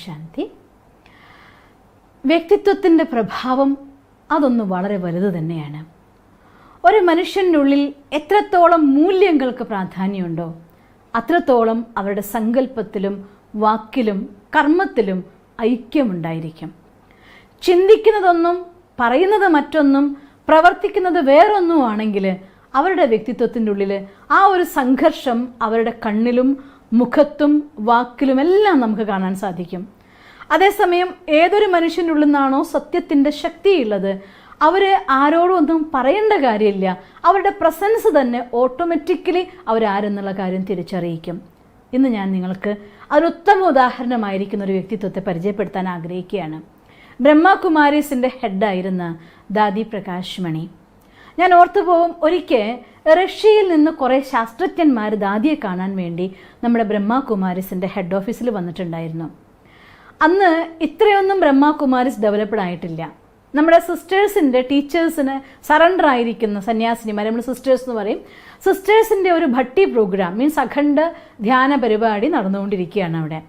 ശാന്തി. വ്യക്തിത്വത്തിൻ്റെ പ്രഭാവം അതൊന്ന് വളരെ വലുത് തന്നെയാണ്. ഒരു മനുഷ്യൻ്റെ ഉള്ളിൽ എത്രത്തോളം മൂല്യങ്ങൾക്ക് പ്രാധാന്യമുണ്ടോ അത്രത്തോളം അവരുടെ സങ്കല്പത്തിലും വാക്കിലും കർമ്മത്തിലും ഐക്യമുണ്ടായിരിക്കും. ചിന്തിക്കുന്നതൊന്നും പറയുന്നത് മറ്റൊന്നും പ്രവർത്തിക്കുന്നത് വേറൊന്നുമാണെങ്കിൽ അവരുടെ വ്യക്തിത്വത്തിൻ്റെ ഉള്ളിൽ ആ ഒരു സംഘർഷം അവരുടെ കണ്ണിലും മുഖത്തും വാക്കിലുമെല്ലാം നമുക്ക് കാണാൻ സാധിക്കും. അതേസമയം ഏതൊരു മനുഷ്യൻ്റെ ഉള്ളിൽ നിന്നാണോ സത്യത്തിൻ്റെ ശക്തിയുള്ളത് അവർ ആരോടും ഒന്നും പറയേണ്ട കാര്യമില്ല. അവരുടെ പ്രസൻസ് തന്നെ ഓട്ടോമാറ്റിക്കലി അവരാരെന്നുള്ള കാര്യം തിരിച്ചറിയിക്കും. ഇന്ന് ഞാൻ നിങ്ങൾക്ക് അതിനുത്തമ ഉദാഹരണമായിരിക്കുന്ന ഒരു വ്യക്തിത്വത്തെ പരിചയപ്പെടുത്താൻ ആഗ്രഹിക്കുകയാണ്. ബ്രഹ്മകുമാരീസിൻ്റെ ഹെഡായിരുന്ന ദാദി പ്രകാശ് മണി. ഞാൻ ഓർത്തുപോകും, ഒരിക്കൽ റഷ്യയിൽ നിന്ന് കുറേ ശാസ്ത്രജ്ഞന്മാർ ദാദിയെ കാണാൻ വേണ്ടി നമ്മുടെ ബ്രഹ്മകുമാരീസിൻ്റെ ഹെഡ് ഓഫീസിൽ വന്നിട്ടുണ്ടായിരുന്നു. അന്ന് ഇത്രയൊന്നും ബ്രഹ്മകുമാരീസ് ഡെവലപ്ഡ് ആയിട്ടില്ല. നമ്മുടെ സിസ്റ്റേഴ്സിൻ്റെ ടീച്ചേഴ്സിന് സറണ്ടർ ആയിരിക്കുന്ന സന്യാസിനിമാർ, നമ്മൾ സിസ്റ്റേഴ്സ് എന്ന് പറയും, സിസ്റ്റേഴ്സിൻ്റെ ഒരു ഭട്ടി പ്രോഗ്രാം മീൻസ് അഖണ്ഡ ധ്യാന പരിപാടി നടന്നുകൊണ്ടിരിക്കുകയാണ് അവിടെ.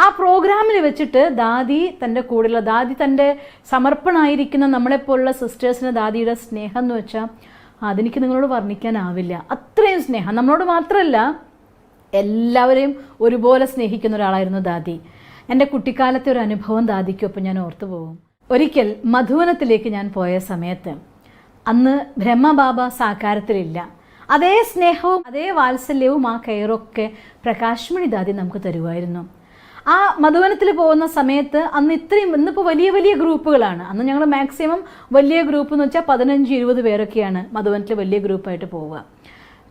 ആ പ്രോഗ്രാമിൽ വെച്ചിട്ട് ദാദി തൻ്റെ കൂടെയുള്ള ദാദി തൻ്റെ സമർപ്പണമായിരിക്കുന്ന നമ്മളെപ്പോലുള്ള സിസ്റ്റേഴ്സിന് ദാദിയുടെ സ്നേഹം എന്ന് വെച്ചാൽ അതെനിക്ക് നിങ്ങളോട് വർണ്ണിക്കാനാവില്ല. അത്രയും സ്നേഹം, നമ്മളോട് മാത്രമല്ല എല്ലാവരെയും ഒരുപോലെ സ്നേഹിക്കുന്ന ഒരാളായിരുന്നു ദാദി. എൻ്റെ കുട്ടിക്കാലത്തെ ഒരു അനുഭവം ദാദിക്കൊപ്പം ഞാൻ ഓർത്തു പോകും. ഒരിക്കൽ മധുവനത്തിലേക്ക് ഞാൻ പോയ സമയത്ത് അന്ന് ബ്രഹ്മബാബ സാകാരത്തിലില്ല. അതേ സ്നേഹവും അതേ വാത്സല്യവും ആ കെയറൊക്കെ പ്രകാശ്മണി ദാദി നമുക്ക് തരുമായിരുന്നു. ആ മധുവനത്തിൽ പോകുന്ന സമയത്ത് അന്ന് ഇന്നിപ്പോൾ വലിയ വലിയ ഗ്രൂപ്പുകളാണ്. അന്ന് ഞങ്ങൾ മാക്സിമം വലിയ ഗ്രൂപ്പ് എന്ന് വെച്ചാൽ 15-20 പേരൊക്കെയാണ് മധുവനത്തിൽ വലിയ ഗ്രൂപ്പായിട്ട് പോവുക.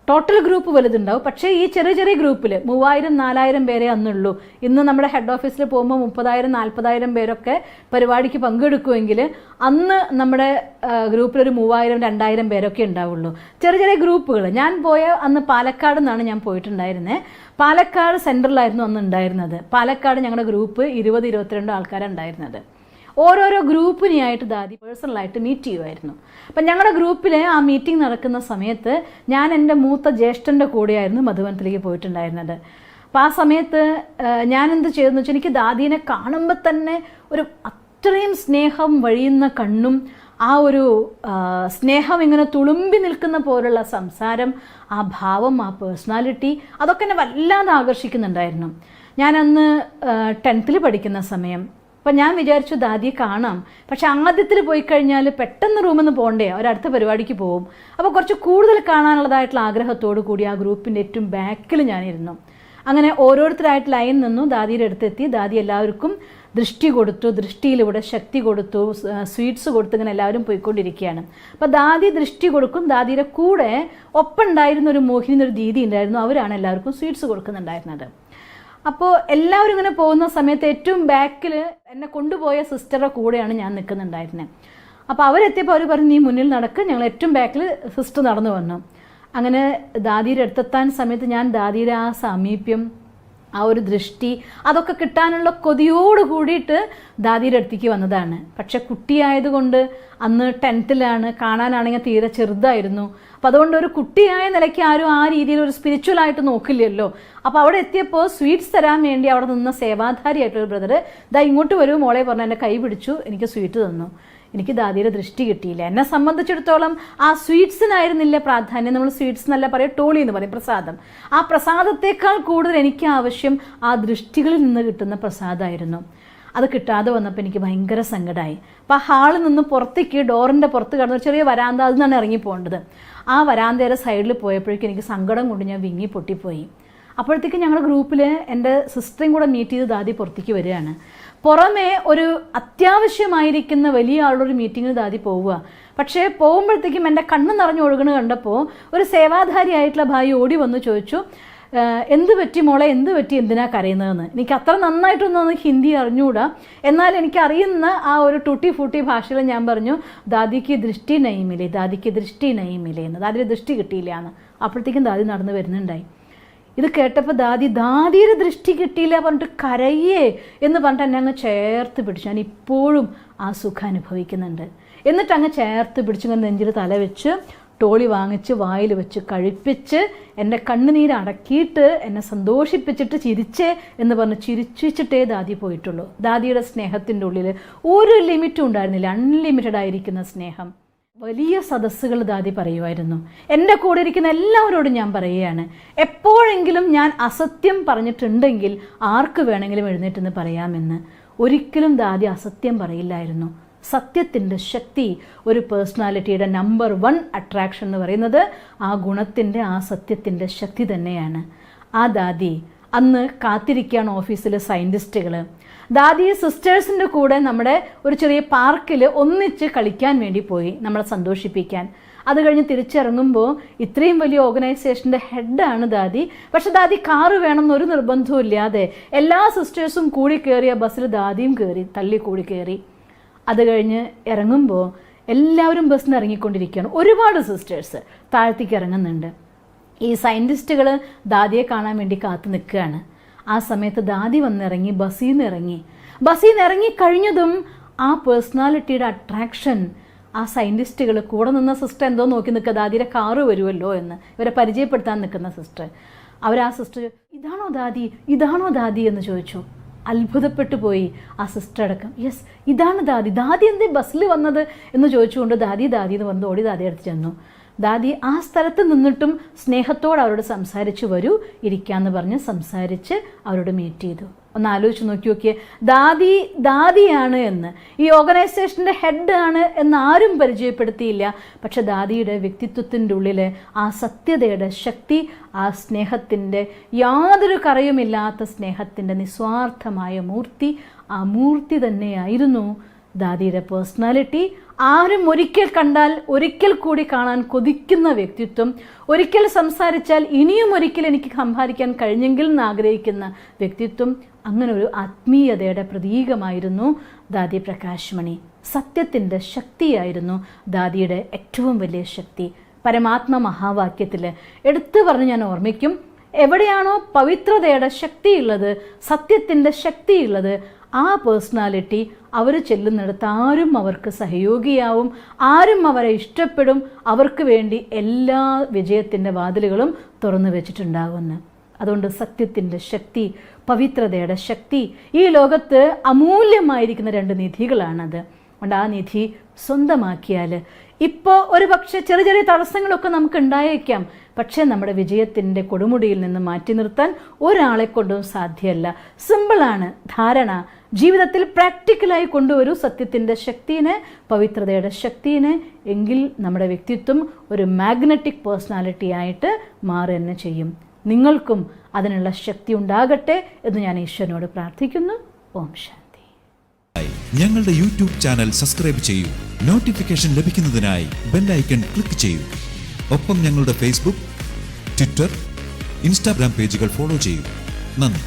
ടോട്ടൽ ഗ്രൂപ്പ് വലുതുണ്ടാവും, പക്ഷേ ഈ ചെറിയ ചെറിയ ഗ്രൂപ്പിൽ 3000-4000 പേരെ അന്നുള്ളൂ. ഇന്ന് നമ്മുടെ ഹെഡ് ഓഫീസിൽ പോകുമ്പോൾ 30,000-40,000 പേരൊക്കെ പരിപാടിക്ക് പങ്കെടുക്കുമെങ്കിൽ അന്ന് നമ്മുടെ ഗ്രൂപ്പിലൊരു 3000-2000 പേരൊക്കെ ഉണ്ടാവുള്ളൂ. ചെറിയ ചെറിയ ഗ്രൂപ്പുകൾ. ഞാൻ പോയ അന്ന് പാലക്കാട് നിന്നാണ് ഞാൻ പോയിട്ടുണ്ടായിരുന്നത്. പാലക്കാട് സെൻട്രലായിരുന്നു അന്ന് ഉണ്ടായിരുന്നത്. പാലക്കാട് ഞങ്ങളുടെ ഗ്രൂപ്പ് 20-22 ആൾക്കാരാണ് ഉണ്ടായിരുന്നത്. ഓരോരോ ഗ്രൂപ്പിനെയായിട്ട് ദാദി പേഴ്സണലായിട്ട് മീറ്റ് ചെയ്യുമായിരുന്നു. അപ്പം ഞങ്ങളുടെ ഗ്രൂപ്പിൽ ആ മീറ്റിംഗ് നടക്കുന്ന സമയത്ത് ഞാൻ എൻ്റെ മൂത്ത ജ്യേഷ്ഠൻ്റെ കൂടെയായിരുന്നു മധുവനത്തിലേക്ക് പോയിട്ടുണ്ടായിരുന്നത്. അപ്പം ആ സമയത്ത് ഞാൻ എന്ത് ചെയ്തെന്ന് വെച്ചാൽ എനിക്ക് ദാദീനെ കാണുമ്പോൾ തന്നെ ഒരു അത്രയും സ്നേഹം വഴിയുന്ന കണ്ണും ആ ഒരു സ്നേഹം ഇങ്ങനെ തുളുമ്പി നിൽക്കുന്ന പോലുള്ള സംസാരം, ആ ഭാവം, ആ പേഴ്സണാലിറ്റി, അതൊക്കെ എന്നെ വല്ലാതെ ആകർഷിക്കുന്നുണ്ടായിരുന്നു. ഞാനന്ന് 10th പഠിക്കുന്ന സമയം. അപ്പം ഞാൻ വിചാരിച്ചു ദാദിയെ കാണാം, പക്ഷെ ആദ്യത്തിൽ പോയി കഴിഞ്ഞാൽ പെട്ടെന്ന് റൂമിൽ നിന്ന് പോകണ്ടേ, ഒരടുത്ത പരിപാടിക്ക് പോകും. അപ്പോൾ കുറച്ച് കൂടുതൽ കാണാനുള്ളതായിട്ടുള്ള ആഗ്രഹത്തോടു കൂടി ആ ഗ്രൂപ്പിൻ്റെ ഏറ്റവും ബാക്കിൽ ഞാനിരുന്നു. അങ്ങനെ ഓരോരുത്തരായിട്ട് ലൈൻ നിന്നു. ദാദിയുടെ അടുത്തെത്തി. ദാദി എല്ലാവർക്കും ദൃഷ്ടി കൊടുത്തു, ദൃഷ്ടിയിലൂടെ ശക്തി കൊടുത്തു, സ്വീറ്റ്സ് കൊടുത്ത് ഇങ്ങനെ എല്ലാവരും പോയിക്കൊണ്ടിരിക്കുകയാണ്. അപ്പോൾ ദാദി ദൃഷ്ടി കൊടുക്കും. ദാദിയുടെ കൂടെ ഒപ്പം ഉണ്ടായിരുന്ന ഒരു മോഹിനി എന്നൊരു ദീദി ഉണ്ടായിരുന്നു. അവരാണ് എല്ലാവർക്കും സ്വീറ്റ്സ് കൊടുക്കുന്നുണ്ടായിരുന്നത്. അപ്പോൾ എല്ലാവരും ഇങ്ങനെ പോകുന്ന സമയത്ത് ഏറ്റവും ബാക്കിൽ എന്നെ കൊണ്ടുപോയ സിസ്റ്ററുടെ കൂടെയാണ് ഞാൻ നിൽക്കുന്നുണ്ടായിരുന്നത്. അപ്പോൾ അവരെത്തിയപ്പോൾ അവർ പറഞ്ഞു, നീ മുന്നിൽ നടക്ക്. ഞങ്ങൾ ഏറ്റവും ബാക്കിൽ സിസ്റ്റർ നടന്നു വന്നു. അങ്ങനെ ദാദിയുടെ അടുത്തെത്താൻ സമയത്ത് ഞാൻ ദാദിയുടെ ആ സാമീപ്യം, ആ ഒരു ദൃഷ്ടി, അതൊക്കെ കിട്ടാനുള്ള കൊതിയോട് കൂടിയിട്ട് ദാദിയുടെ അടുത്തേക്ക് വന്നതാണ്. പക്ഷെ കുട്ടിയായതുകൊണ്ട് അന്ന് 10th കാണാനാണെങ്കിൽ തീരെ ചെറുതായിരുന്നു. അപ്പം അതുകൊണ്ട് ഒരു കുട്ടിയായ നിലയ്ക്ക് ആരും ആ രീതിയിൽ ഒരു സ്പിരിച്വലായിട്ട് നോക്കില്ലല്ലോ. അപ്പോൾ അവിടെ എത്തിയപ്പോൾ സ്വീറ്റ്സ് തരാൻ വേണ്ടി അവിടെ നിന്ന സേവാധാരിയായിട്ടൊരു ബ്രദർ ഇങ്ങോട്ട് വരും മോളെ പറഞ്ഞു എന്നെ കൈ പിടിച്ചു, എനിക്ക് സ്വീറ്റ് തന്നു. എനിക്ക് ദാദിയുടെ ദൃഷ്ടി കിട്ടിയില്ല. എന്നെ സംബന്ധിച്ചിടത്തോളം ആ സ്വീറ്റ്സിനായിരുന്നില്ല പ്രാധാന്യം. നമ്മൾ സ്വീറ്റ്സ് എന്നല്ല പറയും, ടോളി എന്ന് പറയും, പ്രസാദം. ആ പ്രസാദത്തേക്കാൾ കൂടുതൽ എനിക്ക് ആവശ്യം ആ ദൃഷ്ടികളിൽ നിന്ന് കിട്ടുന്ന പ്രസാദമായിരുന്നു. അത് കിട്ടാതെ വന്നപ്പോൾ എനിക്ക് ഭയങ്കര സങ്കടമായി. അപ്പോൾ ആ ഹാളിൽ നിന്ന് പുറത്തേക്ക് ഡോറിൻ്റെ പുറത്ത് കിടന്ന ചെറിയ വരാന്ത, അതിൽ നിന്നാണ് ഇറങ്ങിപ്പോകേണ്ടത്. ആ വരാന്തയുടെ സൈഡിൽ പോയപ്പോഴേക്കും എനിക്ക് സങ്കടം കൊണ്ട് ഞാൻ വിങ്ങി പൊട്ടിപ്പോയി. അപ്പോഴത്തേക്ക് ഞങ്ങളുടെ ഗ്രൂപ്പിൽ എൻ്റെ സിസ്റ്ററും കൂടെ മീറ്റ് ചെയ്ത് ദാദി പുറത്തേക്ക് വരികയാണ്. പുറമേ ഒരു അത്യാവശ്യമായിരിക്കുന്ന വലിയ ആളുടെ ഒരു മീറ്റിങ്ങിന് ദാദി പോവുക. പക്ഷേ പോകുമ്പോഴത്തേക്കും എൻ്റെ കണ്ണ് നിറഞ്ഞു ഒഴുകണ കണ്ടപ്പോൾ ഒരു സേവാധാരിയായിട്ടുള്ള ഭായി ഓടി വന്ന് ചോദിച്ചു, എന്ത് പറ്റി മോളെ, എന്ത് പറ്റി, എന്തിനാ കരയുന്നതെന്ന്. എനിക്ക് അത്ര നന്നായിട്ടൊന്നും ഹിന്ദി അറിഞ്ഞുകൂടാ, എന്നാൽ എനിക്കറിയുന്ന ആ ഒരു ടൂട്ടി ഫൂട്ടി ഭാഷയിൽ ഞാൻ പറഞ്ഞു, ദാദിക്ക് ദൃഷ്ടി നയിമില്ലേ, ദാദിക്ക് ദൃഷ്ടി നയിമില്ലേ എന്ന്. ദാദിയുടെ ദൃഷ്ടി കിട്ടിയില്ല എന്ന്. അപ്പോഴത്തേക്കും ദാദി നടന്ന് വരുന്നുണ്ടായി. ഇത് കേട്ടപ്പോൾ ദാദിയുടെ ദൃഷ്ടി കിട്ടിയില്ല പറഞ്ഞിട്ട് കരയേ എന്ന് പറഞ്ഞിട്ട് എന്നെ അങ്ങ് ചേർത്ത് പിടിച്ചു. ഞാൻ ഇപ്പോഴും ആ സുഖം അനുഭവിക്കുന്നുണ്ട്. എന്നിട്ട് അങ്ങ് ചേർത്ത് പിടിച്ചു നെഞ്ചിൽ തല വെച്ച് ടോളി വാങ്ങിച്ച് വായിൽ വെച്ച് കഴിപ്പിച്ച് എൻ്റെ കണ്ണുനീര് അടക്കിയിട്ട് എന്നെ സന്തോഷിപ്പിച്ചിട്ട് ചിരിച്ചേ എന്ന് പറഞ്ഞ് ചിരിച്ചിട്ടേ ദാദി പോയിട്ടുള്ളൂ. ദാദിയുടെ സ്നേഹത്തിൻ്റെ ഉള്ളിൽ ഒരു ലിമിറ്റും ഉണ്ടായിരുന്നില്ല, അൺലിമിറ്റഡ് ആയിരിക്കുന്ന സ്നേഹം. വലിയ സദസ്സുകൾ ദാദി പറയുമായിരുന്നു. എൻ്റെ കൂടെ ഇരിക്കുന്ന എല്ലാവരോടും ഞാൻ പറയുകയാണ്, എപ്പോഴെങ്കിലും ഞാൻ അസത്യം പറഞ്ഞിട്ടുണ്ടെങ്കിൽ ആർക്ക് വേണമെങ്കിലും എഴുന്നേറ്റെന്ന് പറയാമെന്ന്. ഒരിക്കലും ദാദി അസത്യം പറയില്ലായിരുന്നു. സത്യത്തിൻ്റെ ശക്തി ഒരു പേഴ്സണാലിറ്റിയുടെ നമ്പർ 1 അട്രാക്ഷൻ എന്ന് പറയുന്നത് ആ ഗുണത്തിൻ്റെ, ആ സത്യത്തിൻ്റെ ശക്തി തന്നെയാണ്. ആ ദാദി അന്ന് കാത്തിരിക്കുകയാണ് ഓഫീസിലെ സയൻറ്റിസ്റ്റുകൾ. ദാദി സിസ്റ്റേഴ്സിൻ്റെ കൂടെ നമ്മുടെ ഒരു ചെറിയ പാർക്കിൽ ഒന്നിച്ച് കളിക്കാൻ വേണ്ടി പോയി, നമ്മളെ സന്തോഷിപ്പിക്കാൻ. അത് കഴിഞ്ഞ് തിരിച്ചിറങ്ങുമ്പോൾ ഇത്രയും വലിയ ഓർഗനൈസേഷൻ്റെ ഹെഡാണ് ദാദി. പക്ഷെ ദാദി കാറ് വേണമെന്നൊരു നിർബന്ധവും ഇല്ലാതെ എല്ലാ സിസ്റ്റേഴ്സും കൂടി കയറിയ ബസ്സിൽ ദാദിയും കയറി, തള്ളി കൂടി കയറി. അത് കഴിഞ്ഞ് ഇറങ്ങുമ്പോൾ എല്ലാവരും ബസ്സിൽ നിന്ന് ഇറങ്ങിക്കൊണ്ടിരിക്കുകയാണ്. ഒരുപാട് സിസ്റ്റേഴ്സ് താഴത്തേക്ക് ഇറങ്ങുന്നുണ്ട്. ഈ സയൻറ്റിസ്റ്റുകൾ ദാദിയെ കാണാൻ വേണ്ടി കാത്തു നിൽക്കുകയാണ്. ആ സമയത്ത് ദാദി വന്നിറങ്ങി, ബസ്സിൽ നിന്ന് ഇറങ്ങി കഴിഞ്ഞതും ആ പേഴ്സണാലിറ്റിയുടെ അട്രാക്ഷൻ, ആ സയൻറ്റിസ്റ്റുകൾ കൂടെ നിന്ന സിസ്റ്റർ എന്തോ നോക്കി നിൽക്കുക, ദാദിയുടെ കാറ് വരുമല്ലോ എന്ന് ഇവരെ പരിചയപ്പെടുത്താൻ നിൽക്കുന്ന സിസ്റ്റർ. ആ സിസ്റ്റർ ഇതാണോ ദാദി എന്ന് ചോദിച്ചു. അത്ഭുതപ്പെട്ടു പോയി ആ സിസ്റ്റർ അടക്കം. യെസ്, ഇതാണ് ദാദി എന്തേ ബസ്സിൽ വന്നത് എന്ന് ചോദിച്ചുകൊണ്ട് ദാദി എന്ന് വന്ന് ഓടി ദാദി അടുത്ത് ചെന്നു. ദാദി ആ സ്ഥലത്ത് നിന്നിട്ടും സ്നേഹത്തോടെ അവരോട് സംസാരിച്ചു, വരൂ ഇരിക്കാമെന്ന് പറഞ്ഞ് സംസാരിച്ച് അവരോട് മീറ്റ് ചെയ്തു. ഒന്ന് ആലോചിച്ച് നോക്കിയേ, ദാദിയാണ് എന്ന്, ഈ ഓർഗനൈസേഷൻ്റെ ഹെഡാണ് എന്ന് ആരും പരിചയപ്പെടുത്തിയില്ല. പക്ഷെ ദാദിയുടെ വ്യക്തിത്വത്തിൻ്റെ ഉള്ളിൽ ആ സത്യതയുടെ ശക്തി, ആ സ്നേഹത്തിൻ്റെ യാതൊരു കറയുമില്ലാത്ത സ്നേഹത്തിൻ്റെ നിസ്വാർത്ഥമായ മൂർത്തി, ആ മൂർത്തി തന്നെയായിരുന്നു ദാദിയുടെ പേഴ്സണാലിറ്റി. ആരും ഒരിക്കൽ കണ്ടാൽ ഒരിക്കൽ കൂടി കാണാൻ കൊതിക്കുന്ന വ്യക്തിത്വം, ഒരിക്കൽ സംസാരിച്ചാൽ ഇനിയും ഒരിക്കൽ എനിക്ക് സംസാരിക്കാൻ കഴിഞ്ഞെങ്കിൽ എന്ന് ആഗ്രഹിക്കുന്ന വ്യക്തിത്വം. അങ്ങനെ ഒരു ആത്മീയതയുടെ പ്രതീകമായിരുന്നു ദാദി പ്രകാശ് മണി. സത്യത്തിൻ്റെ ശക്തിയായിരുന്നു ദാദിയുടെ ഏറ്റവും വലിയ ശക്തി. പരമാത്മ മഹാവാക്യത്തിൽ എടുത്തു പറഞ്ഞ് ഞാൻ ഓർമ്മിക്കും, എവിടെയാണോ പവിത്രതയുടെ ശക്തിയുള്ളത്, സത്യത്തിൻ്റെ ശക്തിയുള്ളത്, ആ പേഴ്സണാലിറ്റി അവർ ചെല്ലുന്നിടത്ത് ആരും അവർക്ക് സഹയോഗിയാവും, ആരും അവരെ ഇഷ്ടപ്പെടും, അവർക്ക് വേണ്ടി എല്ലാ വിജയത്തിൻ്റെ വാതിലുകളും തുറന്നു വെച്ചിട്ടുണ്ടാകുമെന്ന്. അതുകൊണ്ട് സത്യത്തിൻ്റെ ശക്തി, പവിത്രതയുടെ ശക്തി, ഈ ലോകത്ത് അമൂല്യമായിരിക്കുന്ന 2 നിധികളാണത്. അതുകൊണ്ട് ആ നിധി സ്വന്തമാക്കിയാൽ ഇപ്പോൾ ഒരു പക്ഷേ ചെറിയ ചെറിയ തടസ്സങ്ങളൊക്കെ നമുക്ക് ഉണ്ടായേക്കാം, പക്ഷേ നമ്മുടെ വിജയത്തിൻ്റെ കൊടുമുടിയിൽ നിന്ന് മാറ്റി നിർത്താൻ ഒരാളെ കൊണ്ടും സാധ്യമല്ല. സിമ്പിളാണ് ധാരണ. ജീവിതത്തിൽ പ്രാക്ടിക്കലായി കൊണ്ടുവരൂ സത്യത്തിൻ്റെ ശക്തിയെ, പവിത്രതയുടെ ശക്തിയെ. എങ്കിൽ നമ്മുടെ വ്യക്തിത്വം ഒരു മാഗ്നറ്റിക് പേഴ്സണാലിറ്റി ആയിട്ട് മാറുക തന്നെ ചെയ്യും. നിങ്ങൾക്കും അതിനുള്ള ശക്തി ഉണ്ടാകട്ടെ എന്ന് ഞാൻ ഈശ്വരനോട് പ്രാർത്ഥിക്കുന്നു. ഓം ശാന്തി. ഞങ്ങളുടെ യൂട്യൂബ് ചാനൽ സബ്സ്ക്രൈബ് ചെയ്യൂ. നോട്ടിഫിക്കേഷൻ ലഭിക്കുന്നതിനായി ബെൽ ഐക്കൺ ക്ലിക്ക് ചെയ്യൂ. ഒപ്പം ഞങ്ങളുടെ ഫേസ്ബുക്ക്, ട്വിറ്റർ, ഇൻസ്റ്റാഗ്രാം പേജുകൾ ഫോളോ ചെയ്യൂ. നന്ദി.